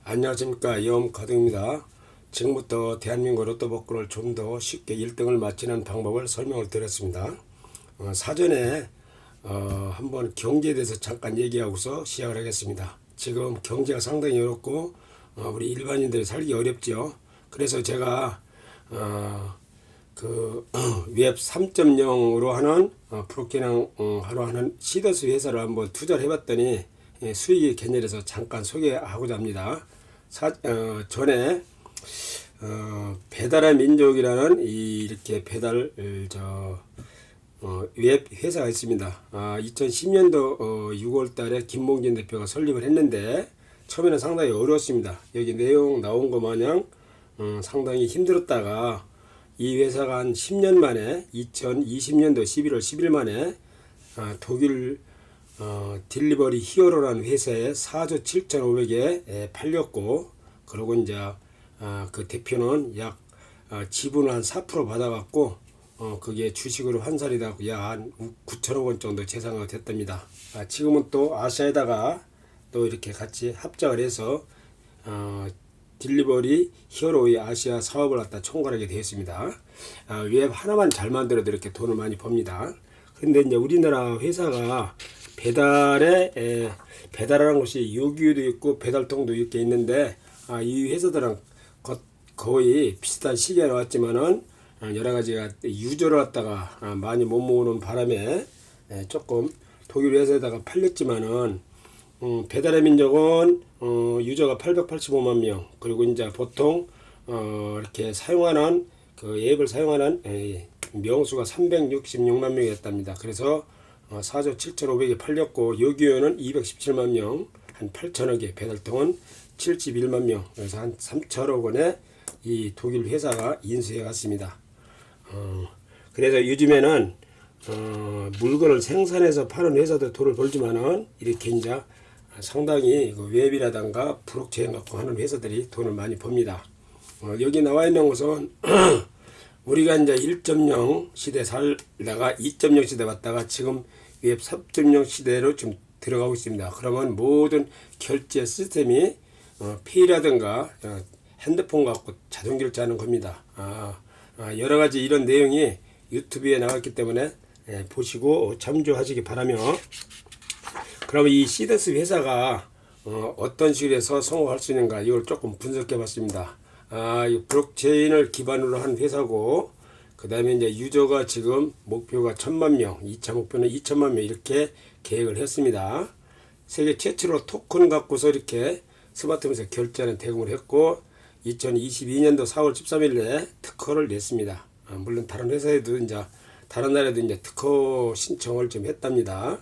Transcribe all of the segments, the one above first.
안녕하십니까, 염가득입니다. 지금부터 대한민국 로또 복권을 좀 더 쉽게 1등을 맞히는 방법을 설명을 드렸습니다. 사전에 한번 경제에 대해서 잠깐 얘기하고서 시작을 하겠습니다. 지금 경제가 상당히 어렵고 우리 일반인들이 살기 어렵죠. 그래서 제가 웹 3.0으로 하는 프로캐năng 하는 시더스 회사를 한번 투자를 해봤더니 수익이 개념해서 잠깐 소개하고자 합니다. 전에 배달의 민족이라는 이렇게 배달 웹 회사가 있습니다. 2010년도 6월 달에 김봉진 대표가 설립을 했는데 처음에는 상당히 어려웠습니다. 여기 내용 나온 것 마냥 상당히 힘들었다가 이 회사가 한 10년 만에 2020년도 11월 10일 만에 독일 딜리버리 히어로라는 회사에 4조 7,500에 팔렸고, 그리고 이제 그 대표는 약 지분을 한 4% 받아갖고 그게 주식으로 환산이 되고 약 한 9천억 원 정도 재산화가 됐답니다. 지금은 또 아시아에다가 또 이렇게 같이 합작을 해서 딜리버리 히어로의 아시아 사업을 갖다 총괄하게 되었습니다. 웹 하나만 잘 만들어도 이렇게 돈을 많이 법니다. 그런데 이제 우리나라 회사가 배달하는 것이 요기요도 있고 배달통도 이렇게 있는데 이 회사들은 거의 비슷한 시기에 나왔지만은 여러 가지가 유저를 갖다가 많이 못 모으는 바람에 조금 독일 회사에다가 팔렸지만은 배달의 민족은 유저가 885만 명, 그리고 이제 보통 이렇게 사용하는 그 앱을 사용하는 명수가 366만 명이었답니다. 그래서 4조 7,500에 팔렸고, 요기요는 217만 명, 한 8천억에, 배달통은 71만 명, 그래서 한 3천억 원에 이 독일 회사가 인수해 갔습니다. 그래서 요즘에는 물건을 생산해서 파는 회사도 돈을 벌지만은 이렇게 이제 상당히 그 웹이라든가 블록체인 갖고 하는 회사들이 돈을 많이 법니다. 여기 나와 있는 것은 우리가 이제 1.0 시대 살다가 2.0 시대 왔다가 지금 웹 3.0 시대로 좀 들어가고 있습니다. 그러면 모든 결제 시스템이 페이라든가 핸드폰 갖고 자동 결제하는 겁니다. 여러 가지 이런 내용이 유튜브에 나왔기 때문에 보시고 참조하시기 바라며, 그러면 이 시더스 회사가 어떤 식으로 해서 성공할 수 있는가, 이걸 조금 분석해 봤습니다. 이 블록체인을 기반으로 한 회사고, 그 다음에 이제 유저가 지금 목표가 1,000만 명, 2차 목표는 2천만 명 이렇게 계획을 했습니다. 세계 최초로 토큰 갖고서 이렇게 스마트폰에서 결제하는 대금을 했고, 2022년도 4월 13일에 특허를 냈습니다. 물론 다른 회사에도 이제 다른 나라에도 이제 특허 신청을 좀 했답니다.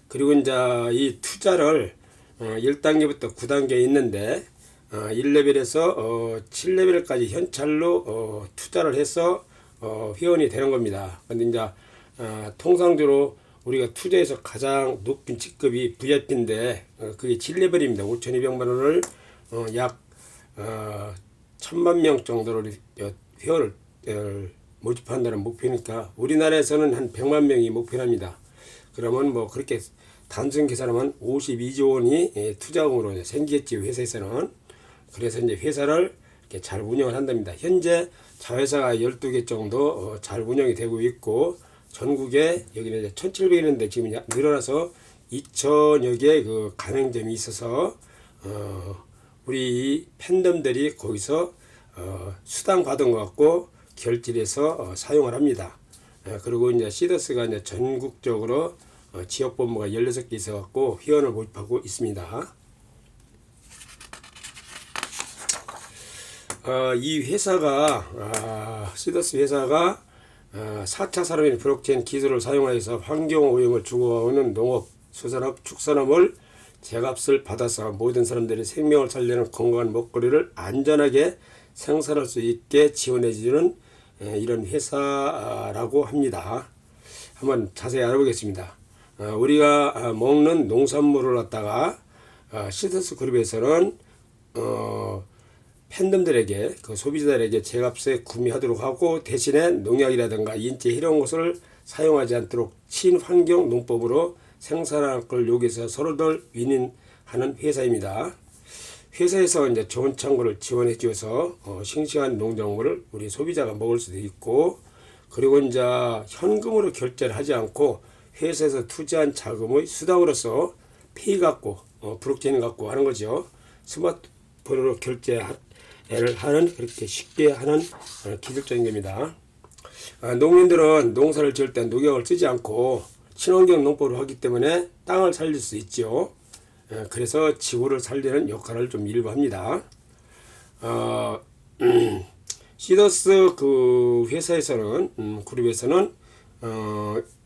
그리고 이제 이 투자를 1단계부터 9단계 있는데 1레벨에서 7레벨까지 현찰로 투자를 해서 회원이 되는 겁니다. 근데 이제 통상적으로 우리가 투자해서 가장 높은 직급이 VIP인데 그게 7레벨입니다. 5,200만 원을 약 1,000만 명 정도로 회원을 모집한다는 목표니까 우리나라에서는 한 100만 명이 목표랍니다. 그러면 뭐 그렇게 단순 계산하면 52조 원이 투자금으로 생기겠지, 회사에서는. 그래서 이제 회사를 이렇게 잘 운영을 한답니다. 현재 자회사가 12개 정도 잘 운영이 되고 있고, 전국에 여기는 이제 1,700이 있는데 지금 늘어나서 2,000여 개 그 가맹점이 있어서 우리 팬덤들이 거기서 수당 받은 것 갖고 결제해서 사용을 합니다. 그리고 이제 시더스가 이제 전국적으로 지역 본부가 16개 있어 갖고 회원을 모집하고 있습니다. 이 회사가 시더스 회사가 4차 산업인 블록체인 기술을 사용하여서 환경 오염을 추구하는 농업, 수산업, 축산업을 제값을 받아서 모든 사람들이 생명을 살리는 건강한 먹거리를 안전하게 생산할 수 있게 지원해주는 이런 회사라고 합니다. 한번 자세히 알아보겠습니다. 우리가 먹는 농산물을 갖다가 시더스 그룹에서는 팬덤들에게, 그 소비자들에게 제값에 구매하도록 하고, 대신에 농약이라든가 인체 이런 것을 사용하지 않도록 친환경 농법으로 생산할 걸 여기서 서로들 윈윈하는 회사입니다. 회사에서 이제 좋은 창고를 지원해 줘서 싱싱한 농작물을 우리 소비자가 먹을 수도 있고, 그리고 이제 현금으로 결제를 하지 않고 회사에서 투자한 자금의 수당으로서 페이 갖고 블록체인 갖고 하는 거죠. 스마트폰으로 결제를 하는, 그렇게 쉽게 하는 기술적인 겁니다. 농민들은 농사를 지을 때 농약을 쓰지 않고 친환경 농법을 하기 때문에 땅을 살릴 수 있죠. 그래서 지구를 살리는 역할을 좀 일부 합니다. 시더스 그 회사에서는 그룹에서는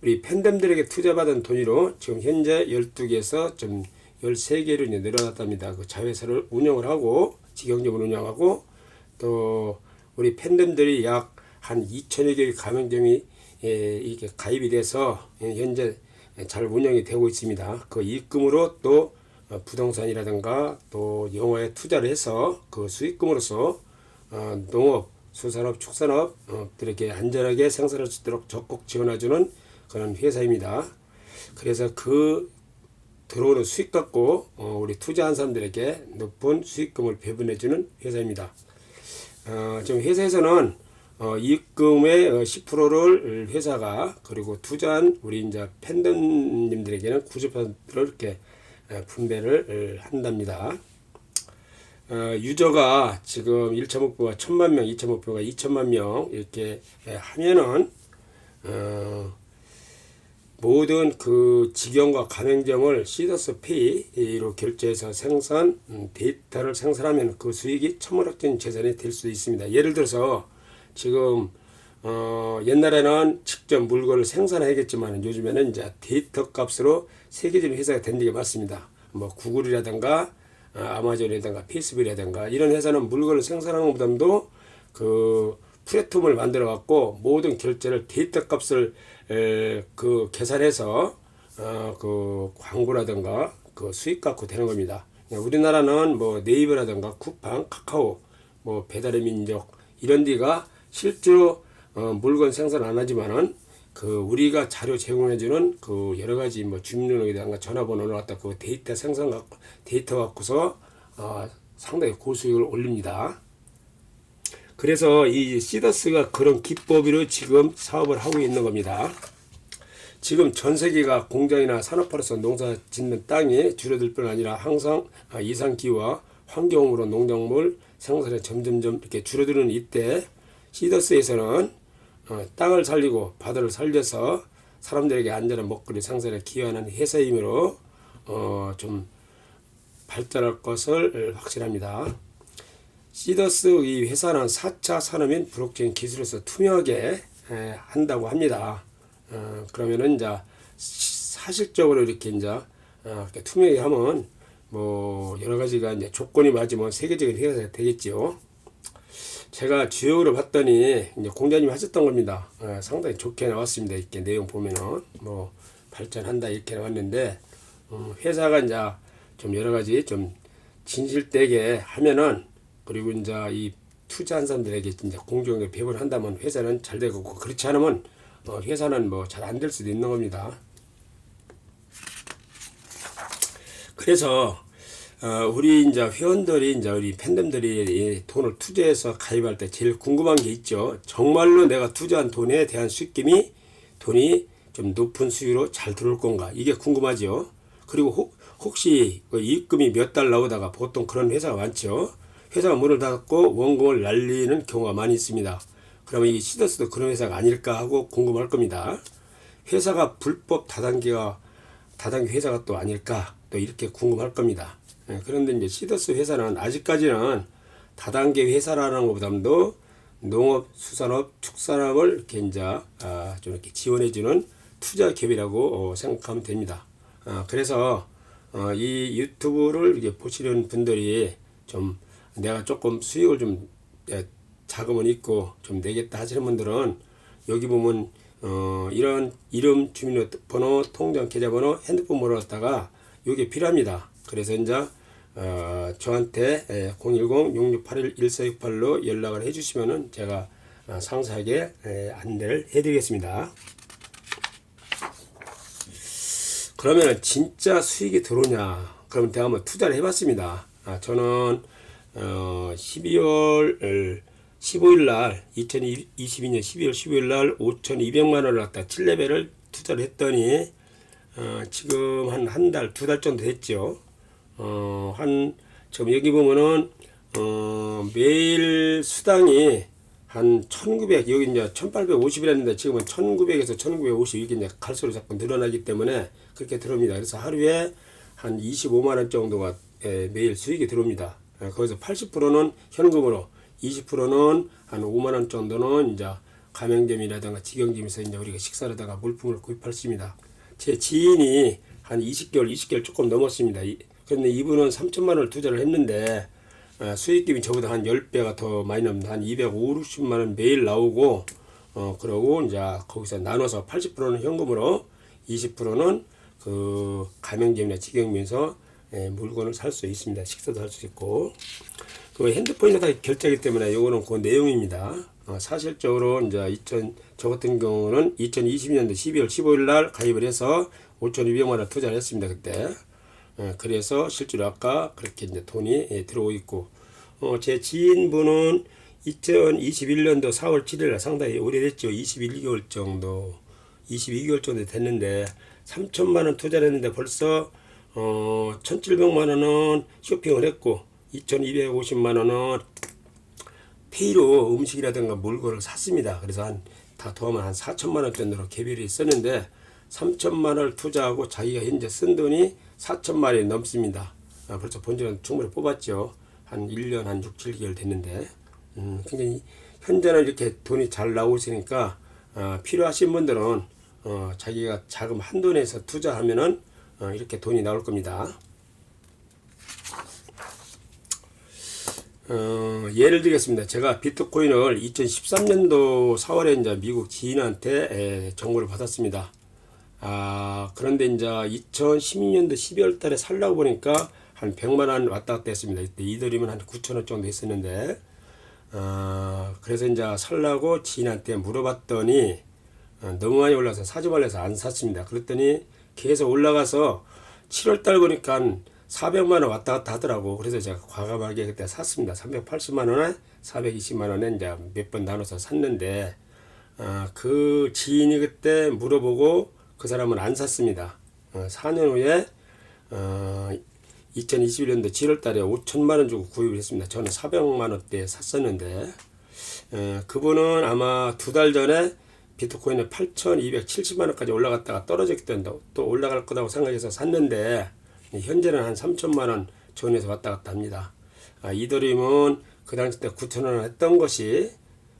우리 팬덤들에게 투자받은 돈으로 지금 현재 12개에서 좀 13개로 늘어났답니다. 그 자회사를 운영을 하고 직영적으로 운영하고, 또 우리 팬덤들이 약 한 2천여 개의 가맹점이 이게 가입이 돼서 현재 잘 운영이 되고 있습니다. 그 입금으로 또 부동산이라든가 또 영어에 투자를 해서 그 수익금으로서 농업, 수산업, 축산업들에게 안전하게 생산할 수 있도록 적극 지원해주는 그런 회사입니다. 그래서 그 들어오는 수익 갖고 우리 투자한 사람들에게 높은 수익금을 배분해주는 회사입니다. 지금 회사에서는 이익금의 10%를 회사가, 그리고 투자한 우리 이제 팬덤님들에게는 90%를 이렇게 분배를 한답니다. 유저가 지금 1차 목표가 1000만 명, 2차 목표가 2천만 명 이렇게 하면은 모든 그 직영과 가맹점을 시더스 페이로 결제해서 생산 데이터를 생산하면 그 수익이 천문학적인 재산이 될 수 있습니다. 예를 들어서 지금 옛날에는 직접 물건을 생산하겠지만 요즘에는 이제 데이터 값으로 세계적인 회사가 된 게 맞습니다. 뭐 구글이라든가 아마존이라든가 페이스북이라든가 이런 회사는 물건을 생산하는 것보다도 그 플랫폼을 만들어 갖고 모든 결제를 데이터 값을 그 계산해서 그 광고라든가 그 수익 갖고 되는 겁니다. 우리나라는 뭐 네이버라든가 쿠팡, 카카오, 뭐 배달의 민족 이런 데가 실제로 물건 생산 안 하지만은 그 우리가 자료 제공해주는 그 여러 가지 뭐 주민등록이라든가 전화번호를 갖다 그 데이터 생산 갖고 데이터 갖고서 상당히 고수익을 올립니다. 그래서 이 시더스가 그런 기법으로 지금 사업을 하고 있는 겁니다. 지금 전 세계가 공장이나 산업화로서 농사 짓는 땅이 줄어들 뿐 아니라 항상 이상기후와 환경으로 농작물 생산이 점점점 이렇게 줄어드는 이때 시더스에서는 땅을 살리고 바다를 살려서 사람들에게 안전한 먹거리 생산에 기여하는 회사이므로 좀 발달할 것을 확신합니다. 시더스 이 회사는 4차 산업인 블록체인 기술에서 투명하게 한다고 합니다. 그러면은 이제 사실적으로 이렇게 이제 투명하게 하면 뭐 여러 가지가 이제 조건이 맞으면 세계적인 회사가 되겠죠. 제가 주역으로 봤더니 이제 공자님이 하셨던 겁니다. 상당히 좋게 나왔습니다. 이렇게 내용 보면은 뭐 발전한다 이렇게 나왔는데 회사가 이제 좀 여러 가지 좀 진실되게 하면은, 그리고 이제 이 투자한 사람들에게 이제 공정하게 배분한다면 회사는 잘 되고, 그렇지 않으면 회사는 뭐 잘 안 될 수도 있는 겁니다. 그래서 우리 이제 회원들이 이제 우리 팬덤들이 돈을 투자해서 가입할 때 제일 궁금한 게 있죠. 정말로 내가 투자한 돈에 대한 수익금이 돈이 좀 높은 수익으로 잘 들어올 건가, 이게 궁금하죠. 그리고 혹시 그 이익금이 몇 달 나오다가 보통 그런 회사가 많죠. 회사가 문을 닫고 원금을 날리는 경우가 많이 있습니다. 그러면 이 시더스도 그런 회사가 아닐까 하고 궁금할 겁니다. 회사가 불법 다단계 회사가 또 아닐까 또 이렇게 궁금할 겁니다. 그런데 이제 시더스 회사는 아직까지는 다단계 회사라는 것보다도 농업, 수산업, 축산업을 이렇게 이제 좀 이렇게 지원해주는 투자 기업이라고 생각하면 됩니다. 그래서 이 유튜브를 이제 보시는 분들이 좀 내가 조금 수익을 좀 자금은 있고 좀 내겠다 하시는 분들은 여기 보면 이런 이름, 주민번호, 통장 계좌번호, 핸드폰 번호 갖다가 이게 필요합니다. 그래서 이제 저한테 010-6681-1468로 연락을 해주시면은 제가 상세하게 안내를 해드리겠습니다. 그러면 진짜 수익이 들어오냐? 그러면 제가 한번 투자를 해봤습니다. 저는 12월 15일 날 2022년 12월 15일 날 5,200만 원을 갖다 7레벨을 투자를 했더니 지금 한 달, 두 달 정도 됐죠. 지금 여기 보면은 매일 수당이 한 1900, 여기 이제 1850이랬는데 지금은 1900에서 1950 이게 이제 갈수록 자꾸 늘어나기 때문에 그렇게 들어옵니다. 그래서 하루에 한 25만 원 정도가 매일 수익이 들어옵니다. 거기서 80%는 현금으로, 20%는 한 5만 원 정도는 이제 가맹점이라든가 직영점에서 이제 우리가 식사하다가 물품을 구입할 수 있습니다. 제 지인이 한 20개월 조금 넘었습니다. 그런데 이분은 3천만 원을 투자를 했는데 수익금이 저보다 한 10배가 더 많이 납니다. 한 250, 60만 원 매일 나오고 그러고 이제 거기서 나눠서 80%는 현금으로 20%는 그 가맹점이나 직영점에서 물건을 살 수 있습니다. 식사도 할 수 있고 그 핸드폰이 다 결제하기 때문에 요거는 그 내용입니다. 사실적으로 이제 저 같은 경우는 2020년도 12월 15일 날 가입을 해서 5,200만 원 투자를 했습니다. 그때. 그래서 실제로 아까 그렇게 이제 돈이 들어오고 있고, 제 지인분은 2021년도 4월 7일 상당히 오래됐죠. 22개월 정도 됐는데 3천만 원 투자를 했는데 벌써 1,700만 원은 쇼핑을 했고 2,250만 원은 페이로 음식이라든가 물건을 샀습니다. 그래서 다 더하면 한 4천만 원 정도로 개별이 있었는데 3천만 원을 투자하고 자기가 현재 쓴 돈이 4천만 원이 넘습니다. 벌써 본전은 충분히 뽑았죠. 한 1년 한 6, 7개월 됐는데 굉장히 현재는 이렇게 돈이 잘 나오고 있으니까 필요하신 분들은 자기가 자금 한도 내에서 투자하면은 이렇게 돈이 나올 겁니다. 예를 들겠습니다. 제가 비트코인을 2013년도 4월에 이제 미국 지인한테 정보를 받았습니다. 그런데 이제 2016년도 12월 달에 살라고 보니까 한 100만 원 왔다 갔다 했습니다. 이때 이더리움은 한 9천 원 정도 했었는데, 그래서 이제 살라고 지인한테 물어봤더니, 너무 많이 올라서 사지 말라서 안 샀습니다. 그랬더니 계속 올라가서 7월 달 보니까 한 400만 원 왔다 갔다 하더라고. 그래서 제가 과감하게 그때 샀습니다. 380만 원에 420만 원에 이제 몇 번 나눠서 샀는데, 그 지인이 그때 물어보고 그 사람은 안 샀습니다. 4년 후에 2021년도 7월 달에 5천만 원 주고 구입을 했습니다. 저는 400만 원대에 샀었는데 그분은 아마 두 달 전에 비트코인이 8,270만 원까지 올라갔다가 떨어졌기 때문에 또 올라갈 거라고 생각해서 샀는데 현재는 한 3천만 원 전에서 왔다 갔다 합니다. 이더리움은 그 당시 때 9천 원 했던 것이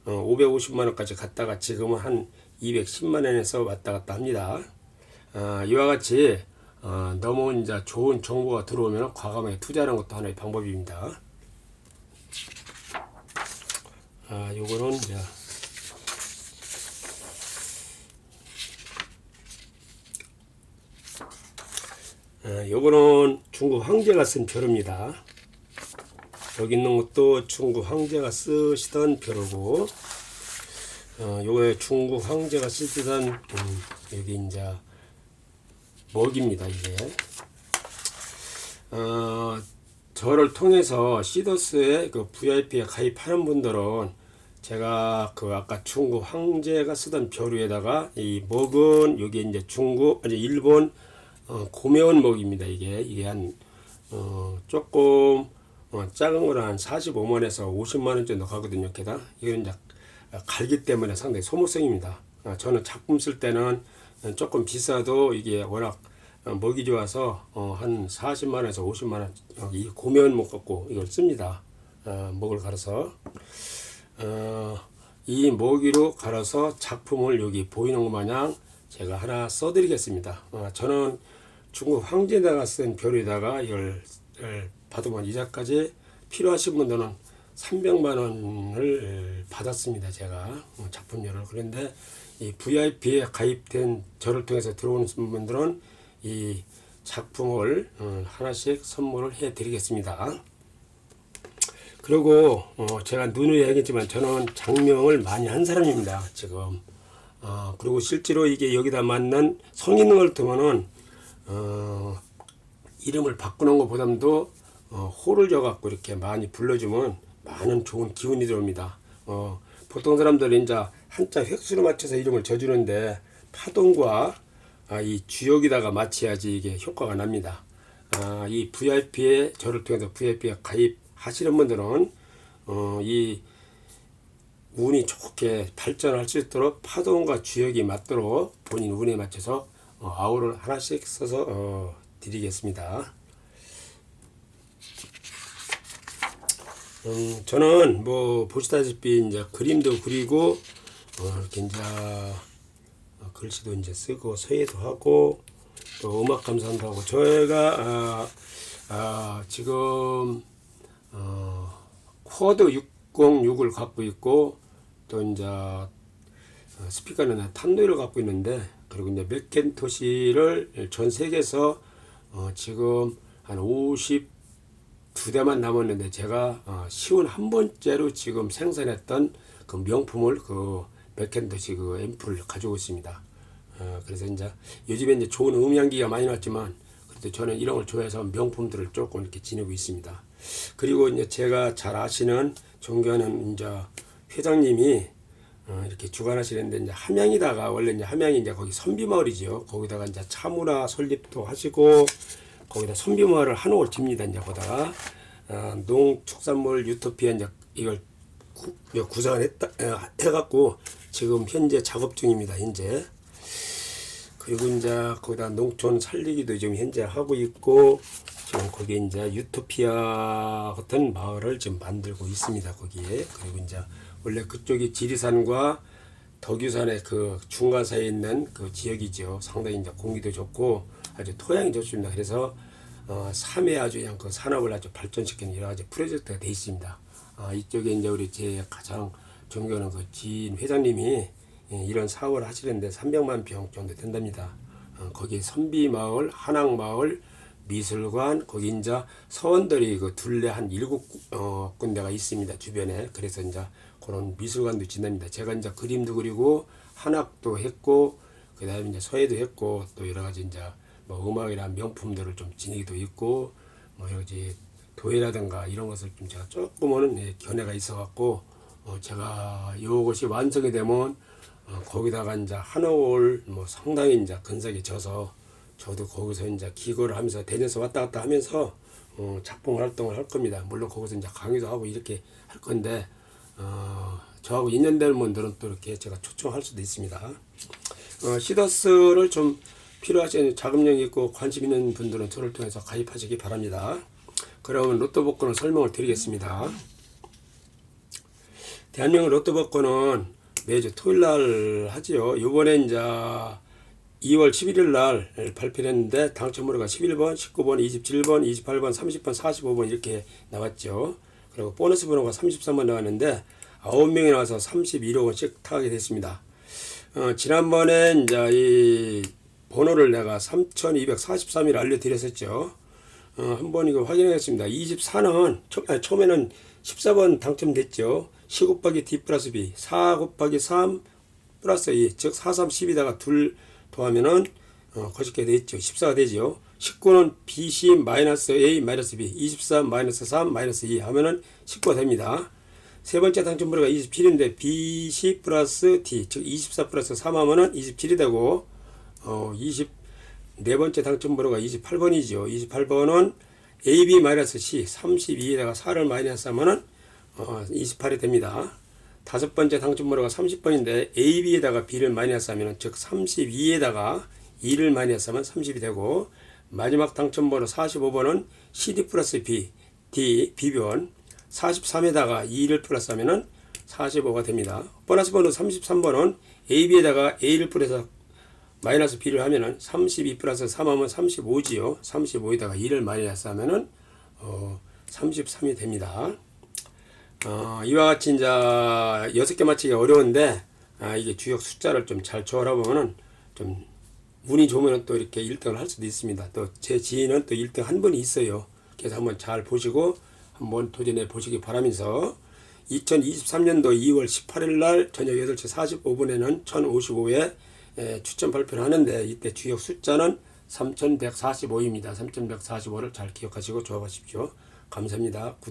550만 원까지 갔다가 지금은 한 210만 원에서 왔다 갔다 합니다. 이와 같이 너무 이제 좋은 정보가 들어오면 과감하게 투자하는 것도 하나의 방법입니다. 요거는 이제 요거는 중국 황제가 쓴 벼루입니다. 여기 있는 것도 중국 황제가 쓰시던 벼루고, 요거 중국 황제가 쓰시던 여기 이제 먹입니다. 이게 저를 통해서 시더스의 그 VIP에 가입하는 분들은 제가 그 아까 중국 황제가 쓰던 벼루에다가 이 먹은 여기 이제 일본 고매운 먹입니다. 이게 한 조금 작은 거는 한 45만원에서 50만원 정도 가거든요. 게다가 이건 이제 갈기 때문에 상당히 소모성입니다. 저는 작품 쓸 때는 조금 비싸도 이게 워낙 먹이 좋아서 한 40만원에서 50만원 이 고매운 먹 갖고 이걸 씁니다. 먹을 갈아서 이 먹이로 갈아서 작품을 여기 보이는 것 마냥 제가 하나 써드리겠습니다. 저는 중국 황제다가 쓴 벼루에다가 이걸 받으면 이자까지 필요하신 분들은 300만 원을 받았습니다. 제가 작품료를. 그런데 이 VIP에 가입된 저를 통해서 들어오는 분들은 이 작품을 하나씩 선물을 해 드리겠습니다. 그리고 제가 누누이 얘기했지만 저는 장명을 많이 한 사람입니다. 지금 그리고 실제로 이게 여기다 맞는 성인을 두면은 이름을 바꾸는 것보다도 호를 져갖고 이렇게 많이 불러주면 많은 좋은 기운이 들어옵니다. 보통 사람들은 이제 한자 획수로 맞춰서 이름을 져주는데 파동과 이 주역에다가 맞춰야지 이게 효과가 납니다. 이 VIP에 저를 통해서 VIP에 가입하시는 분들은 이 운이 좋게 발전할 수 있도록 파동과 주역이 맞도록 본인 운에 맞춰서 아우를 하나씩 써서 드리겠습니다. 저는 뭐 보시다시피 이제 그림도 그리고 이렇게 이제 글씨도 이제 쓰고 서예도 하고 또 음악 감상도 하고 저희가 지금 쿼드 606을 갖고 있고 또 이제 스피커는 탄도이를 갖고 있는데 그리고 이제 맥켄토시를 전 세계에서 지금 한 52대만 남았는데 제가 시운 한 번째로 지금 생산했던 그 명품을 그 맥켄토시 그 앰프를 가지고 있습니다. 그래서 이제 요즘에 이제 좋은 음향기가 많이 나왔지만 그래도 저는 이런 걸 좋아해서 명품들을 조금 이렇게 지니고 있습니다. 그리고 이제 제가 잘 아시는 존경하는 이제 회장님이 이렇게 주관하시는데 이제 함양이다가 원래 이제 함양이 이제 거기 선비마을이죠. 거기다가 이제 차문화 설립도 하시고 거기다 선비마을을 한옥을 집니다. 이제 거기다가 농축산물 유토피아 이제 이걸 구상을 해갖고 지금 현재 작업 중입니다. 현재. 그리고 이제 거기다 농촌 살리기도 지금 현재 하고 있고 지금 거기에 이제 유토피아 같은 마을을 지금 만들고 있습니다. 거기에. 그리고 이제 원래 그쪽이 지리산과 덕유산의 그 중간 사이에 있는 그 지역이죠. 상당히 이제 공기도 좋고 아주 토양이 좋습니다. 그래서 삶에 아주 그냥 그 산업을 아주 발전시키는 여러 가지 프로젝트가 되어 있습니다. 이쪽에 이제 우리 제 가장 존경하는 그 지인 회장님이 이런 사업을 하시는데 300만 평 정도 된답니다. 거기 선비마을, 한양마을, 미술관, 거기 이제 서원들이 그 둘레 한 7군데가 있습니다. 주변에. 그래서 이제 그런 미술관도 지납니다. 제가 이제 그림도 그리고 한학도 했고, 그 다음에 이제 서예도 했고, 또 여러 가지 이제 뭐 음악이나 명품들을 좀 지니기도 있고, 뭐 여러 가지 도예라든가 이런 것을 좀 제가 조금은 견해가 있어갖고, 제가 이것이 완성이 되면 거기다가 이제 한옥을 뭐 상당히 이제 근사하게 져서 저도 거기서 이제 기거를 하면서 대전에서 왔다 갔다 하면서 작품 활동을 할 겁니다. 물론 거기서 이제 강의도 하고 이렇게 할 건데 저하고 인연되는 분들은 또 이렇게 제가 초청할 수도 있습니다. 시더스를 좀 필요하신 자금력이 있고 관심 있는 분들은 저를 통해서 가입하시기 바랍니다. 그러면 로또 복권을 설명을 드리겠습니다. 대한민국 로또 복권은 매주 토요일날 하지요. 요번에 이제 2월 11일 날 발표를 했는데 당첨번호가 11번, 19번, 27번, 28번, 30번, 45번 이렇게 나왔죠. 그리고 보너스 번호가 33번 나왔는데 9명이 나와서 31억 원씩 타게 됐습니다. 지난번에 이제 이 번호를 내가 3243일 알려드렸었죠. 한번 이거 확인하겠습니다. 24는 처음에는 14번 당첨됐죠. 10 곱하기 D 플러스 B 4 곱하기 3 플러스 2 즉 4, 3, 10에다가 2 더하면은 거짓게 되죠. 14가 되죠. 19는 BC 마이너스 A 마이너스 B 24 마이너스 3 마이너스 2 하면은 19가 됩니다. 세 번째 당첨번호가 27인데 BC 플러스 D 즉 24 플러스 3 하면은 27이 되고 24번째 당첨번호가 28번이죠. 28번은 AB 마이너스 C 32에다가 4를 마이너스 하면은 28이 됩니다. 다섯 번째 당첨번호가 30번인데 AB에다가 B를 마이너스 하면 즉 32에다가 2를 마이너스 하면 30이 되고 마지막 당첨번호 45번은 CD 플러스 B, D, B변 43에다가 2를 플러스 하면 45가 됩니다. 보너스 번호 33번은 AB에다가 A를 플러스 마이너스 B를 하면 32 플러스 3 하면 35지요. 35에다가 2를 마이너스 하면 33이 됩니다. 이와 같이 이제 6개 맞히기가 어려운데 이게 주역 숫자를 좀 잘 조합하면은 좀 운이 좋으면 또 이렇게 1등을 할 수도 있습니다. 또 제 지인은 또 1등 한 분이 있어요. 그래서 한번 잘 보시고 한번 도전해 보시기 바라면서 2023년도 2월 18일 날 저녁 8시 45분에는 1055회 추첨 발표를 하는데 이때 주역 숫자는 3145입니다. 3145를 잘 기억하시고 조합하십시오. 감사합니다.